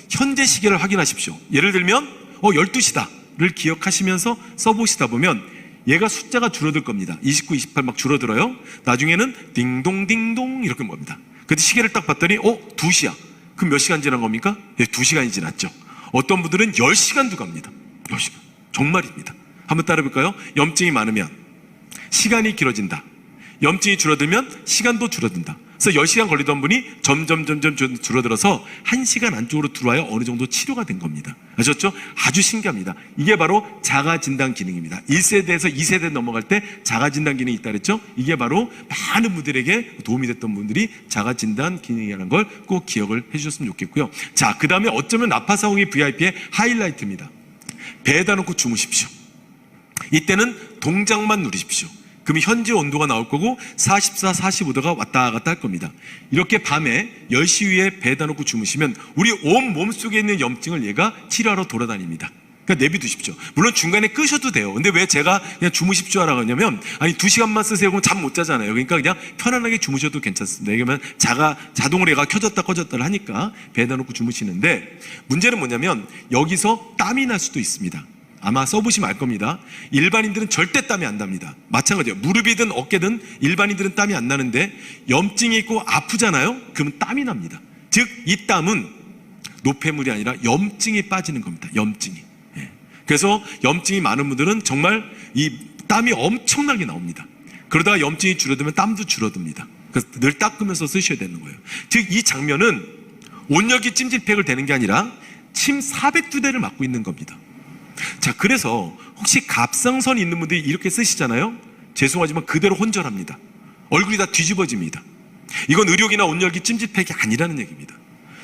현재 시계를 확인하십시오. 예를 들면 12시다를 기억하시면서 써보시다 보면 얘가 숫자가 줄어들 겁니다. 29, 28 막 줄어들어요. 나중에는 딩동 딩동 이렇게 봅니다. 그때 시계를 딱 봤더니 2시야. 그럼 몇 시간 지난 겁니까? 예, 2시간이 지났죠. 어떤 분들은 10시간도 갑니다. 10시간. 정말입니다. 한번 따라해볼까요? 염증이 많으면 시간이 길어진다. 염증이 줄어들면 시간도 줄어든다. 그래서 10시간 걸리던 분이 점점 줄어들어서 1시간 안쪽으로 들어와야 어느 정도 치료가 된 겁니다. 아셨죠? 아주 신기합니다. 이게 바로 자가진단 기능입니다. 1세대에서 2세대 넘어갈 때 자가진단 기능이 있다 그랬죠? 이게 바로 많은 분들에게 도움이 됐던 분들이 자가진단 기능이라는 걸 꼭 기억을 해주셨으면 좋겠고요. 자, 그 다음에 어쩌면 나파사홍이 VIP의 하이라이트입니다. 배에다 놓고 주무십시오. 이때는 동작만 누리십시오. 그럼 현재 온도가 나올 거고 44, 45도가 왔다 갔다 할 겁니다. 이렇게 밤에 10시 위에 배에다 놓고 주무시면 우리 온 몸속에 있는 염증을 얘가 치료하러 돌아다닙니다. 그러니까 내비두십시오. 물론 중간에 끄셔도 돼요. 근데 왜 제가 그냥 주무십시오 하라고 하냐면, 아니 2시간만 쓰세요. 그럼 잠 못 자잖아요. 그러니까 그냥 편안하게 주무셔도 괜찮습니다. 왜냐면 자동으로 얘가 켜졌다 꺼졌다를 하니까 배에다 놓고 주무시는데, 문제는 뭐냐면 여기서 땀이 날 수도 있습니다. 아마 써보시면 알 겁니다. 일반인들은 절대 땀이 안 납니다. 마찬가지예요. 무릎이든 어깨든 일반인들은 땀이 안 나는데 염증이 있고 아프잖아요. 그러면 땀이 납니다. 즉 이 땀은 노폐물이 아니라 염증이 빠지는 겁니다. 염증이. 예. 그래서 염증이 많은 분들은 정말 이 땀이 엄청나게 나옵니다. 그러다가 염증이 줄어들면 땀도 줄어듭니다. 그래서 늘 닦으면서 쓰셔야 되는 거예요. 즉 이 장면은 온열기 찜질팩을 대는 게 아니라 침 402대를 맞고 있는 겁니다. 자, 그래서 혹시 갑상선 있는 분들이 이렇게 쓰시잖아요. 죄송하지만 그대로 혼절합니다. 얼굴이 다 뒤집어집니다. 이건 의료기나 온열기 찜질팩이 아니라는 얘기입니다.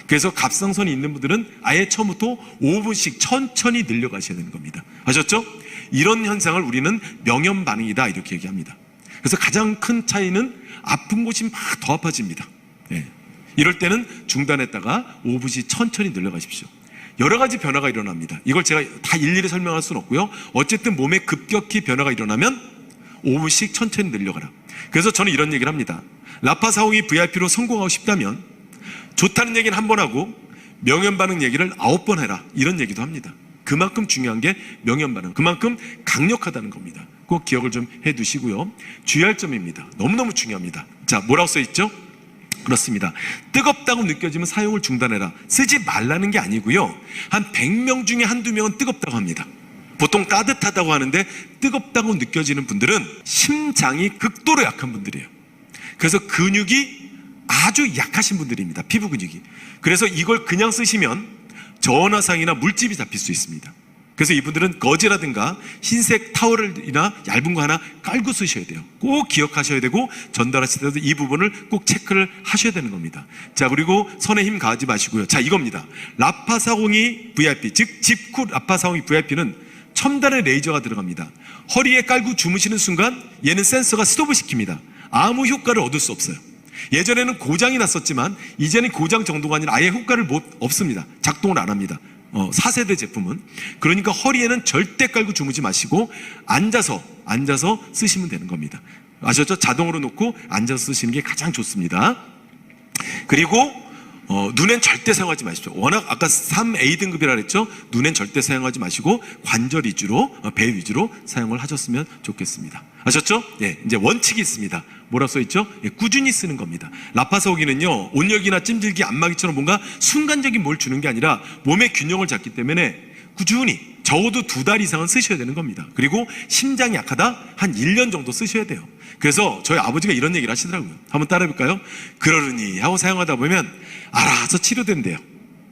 그래서 갑상선이 있는 분들은 아예 처음부터 5분씩 천천히 늘려가셔야 되는 겁니다. 아셨죠? 이런 현상을 우리는 명염 반응이다 이렇게 얘기합니다. 그래서 가장 큰 차이는 아픈 곳이 막 더 아파집니다. 네. 이럴 때는 중단했다가 5분씩 천천히 늘려가십시오. 여러 가지 변화가 일어납니다. 이걸 제가 다 일일이 설명할 수는 없고요. 어쨌든 몸에 급격히 변화가 일어나면 5분씩 천천히 늘려가라. 그래서 저는 이런 얘기를 합니다. 라파사홍이 VIP로 성공하고 싶다면 좋다는 얘기는 한 번 하고 명염 반응 얘기를 9번 해라. 이런 얘기도 합니다. 그만큼 중요한 게 명염 반응, 그만큼 강력하다는 겁니다. 꼭 기억을 좀 해두시고요. 주의할 점입니다. 너무너무 중요합니다. 자, 뭐라고 써있죠? 그렇습니다. 뜨겁다고 느껴지면 사용을 중단해라. 쓰지 말라는 게 아니고요. 한 100명 중에 한두 명은 뜨겁다고 합니다. 보통 따뜻하다고 하는데 뜨겁다고 느껴지는 분들은 심장이 극도로 약한 분들이에요. 그래서 근육이 아주 약하신 분들입니다. 피부 근육이. 그래서 이걸 그냥 쓰시면 저온화상이나 물집이 잡힐 수 있습니다. 그래서 이분들은 거즈라든가 흰색 타월이나 얇은 거 하나 깔고 쓰셔야 돼요. 꼭 기억하셔야 되고 전달하실 때도 이 부분을 꼭 체크를 하셔야 되는 겁니다. 자, 그리고 손에 힘 가하지 마시고요. 자, 이겁니다. 라파사홍이 VIP, 즉 직후 라파사홍이 VIP는 첨단의 레이저가 들어갑니다. 허리에 깔고 주무시는 순간 얘는 센서가 스톱을 시킵니다. 아무 효과를 얻을 수 없어요. 예전에는 고장이 났었지만 이제는 고장 정도가 아니라 아예 효과를 없습니다. 작동을 안 합니다. 4세대 제품은. 그러니까 허리에는 절대 깔고 주무지 마시고 앉아서 쓰시면 되는 겁니다. 아셨죠? 자동으로 놓고 앉아서 쓰시는 게 가장 좋습니다. 그리고 눈엔 절대 사용하지 마십시오. 워낙 아까 3A 등급이라 그랬죠? 눈엔 절대 사용하지 마시고 관절 위주로, 배 위주로 사용을 하셨으면 좋겠습니다. 아셨죠? 예, 이제 원칙이 있습니다. 뭐라 써있죠? 예, 꾸준히 쓰는 겁니다. 라파사홍이는요, 온열기나 찜질기, 안마기처럼 뭔가 순간적인 뭘 주는 게 아니라 몸의 균형을 잡기 때문에 꾸준히 적어도 2달 이상은 쓰셔야 되는 겁니다. 그리고 심장이 약하다? 한 1년 정도 쓰셔야 돼요. 그래서 저희 아버지가 이런 얘기를 하시더라고요. 한번 따라해볼까요? 그러니 하고 사용하다 보면 알아서 치료된대요.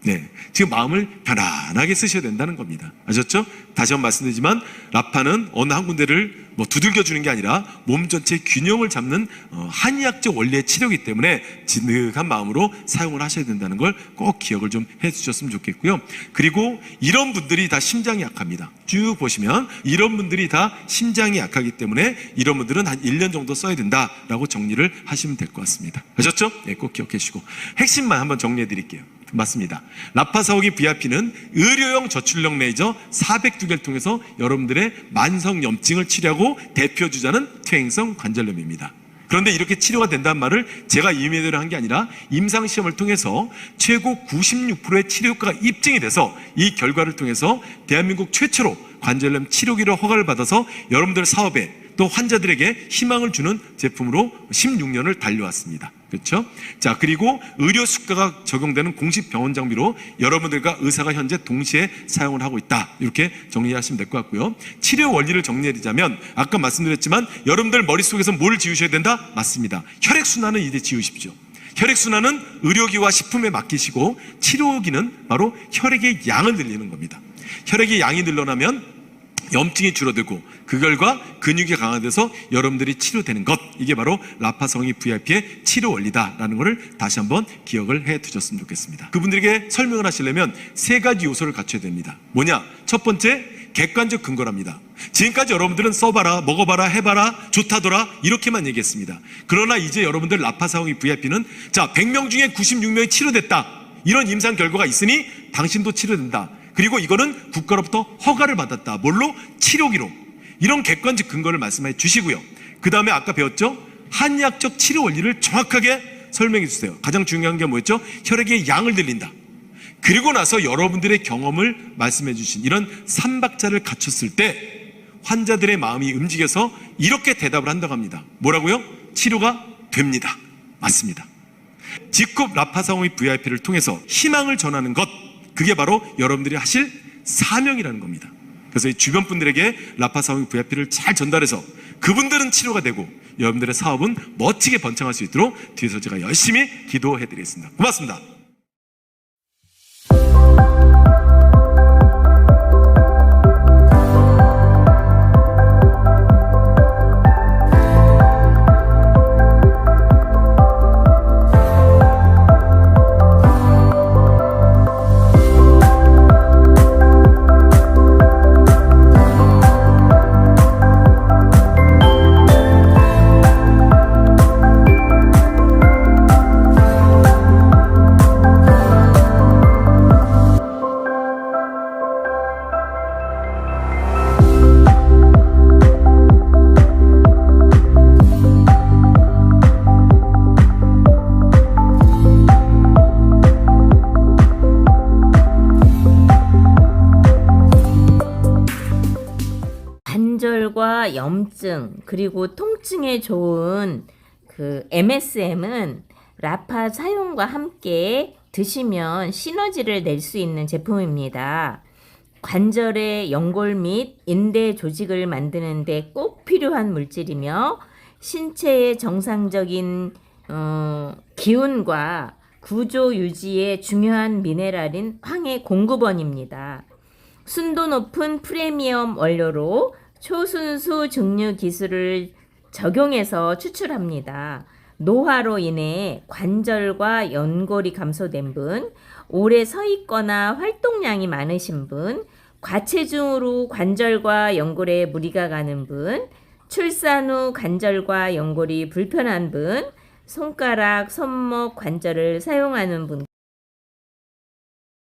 네, 지금 마음을 편안하게 쓰셔야 된다는 겁니다. 아셨죠? 다시 한번 말씀드리지만 라파는 어느 한 군데를 두들겨 주는 게 아니라 몸 전체의 균형을 잡는 한의학적 원리의 치료이기 때문에 진득한 마음으로 사용을 하셔야 된다는 걸 꼭 기억을 좀 해주셨으면 좋겠고요. 그리고 이런 분들이 다 심장이 약합니다. 쭉 보시면 이런 분들이 다 심장이 약하기 때문에 이런 분들은 한 1년 정도 써야 된다라고 정리를 하시면 될 것 같습니다. 아셨죠? 네, 꼭 기억해 주시고 핵심만 한번 정리해 드릴게요. 맞습니다. 라파사홍이 VIP는 의료용 저출력 레이저 402개를 통해서 여러분들의 만성 염증을 치료하고 대표 주자는 퇴행성 관절염입니다. 그런데 이렇게 치료가 된다는 말을 제가 임의대로 한 게 아니라 임상시험을 통해서 최고 96%의 치료 효과가 입증이 돼서 이 결과를 통해서 대한민국 최초로 관절염 치료기로 허가를 받아서 여러분들 사업에 또 환자들에게 희망을 주는 제품으로 16년을 달려왔습니다. 그렇죠? 자, 그리고 의료 수가가 적용되는 공식 병원 장비로 여러분들과 의사가 현재 동시에 사용을 하고 있다. 이렇게 정리하시면 될 것 같고요. 치료 원리를 정리해드리자면 아까 말씀드렸지만 여러분들 머릿속에서 뭘 지우셔야 된다? 맞습니다. 혈액순환은 이제 지우십시오. 혈액순환은 의료기와 식품에 맡기시고 치료기는 바로 혈액의 양을 늘리는 겁니다. 혈액의 양이 늘어나면 염증이 줄어들고 그 결과 근육이 강화돼서 여러분들이 치료되는 것, 이게 바로 라파성이 VIP의 치료 원리다라는 것을 다시 한번 기억을 해 두셨으면 좋겠습니다. 그분들에게 설명을 하시려면 세 가지 요소를 갖춰야 됩니다. 뭐냐? 첫 번째, 객관적 근거랍니다. 지금까지 여러분들은 써봐라, 먹어봐라, 해봐라, 좋다더라 이렇게만 얘기했습니다. 그러나 이제 여러분들 라파성이 VIP는 자, 100명 중에 96명이 치료됐다, 이런 임상 결과가 있으니 당신도 치료된다. 그리고 이거는 국가로부터 허가를 받았다. 뭘로? 치료기로. 이런 객관적 근거를 말씀해 주시고요. 그 다음에 아까 배웠죠? 한의학적 치료 원리를 정확하게 설명해 주세요. 가장 중요한 게 뭐였죠? 혈액의 양을 늘린다. 그리고 나서 여러분들의 경험을 말씀해 주신 이런 3박자를 갖췄을 때 환자들의 마음이 움직여서 이렇게 대답을 한다고 합니다. 뭐라고요? 치료가 됩니다. 맞습니다. 직급 라파상호의 VIP를 통해서 희망을 전하는 것, 그게 바로 여러분들이 하실 사명이라는 겁니다. 그래서 이 주변 분들에게 라파상호의 VIP를 잘 전달해서 그분들은 치료가 되고 여러분들의 사업은 멋지게 번창할 수 있도록 뒤에서 제가 열심히 기도해 드리겠습니다. 고맙습니다. 관절과 염증 그리고 통증에 좋은 그 MSM은 라파 사용과 함께 드시면 시너지를 낼 수 있는 제품입니다. 관절의 연골 및 인대 조직을 만드는 데 꼭 필요한 물질이며 신체의 정상적인 기운과 구조 유지에 중요한 미네랄인 황의 공급원입니다. 순도 높은 프리미엄 원료로 초순수 증류 기술을 적용해서 추출합니다. 노화로 인해 관절과 연골이 감소된 분, 오래 서 있거나 활동량이 많으신 분, 과체중으로 관절과 연골에 무리가 가는 분, 출산 후 관절과 연골이 불편한 분, 손가락, 손목 관절을 사용하는 분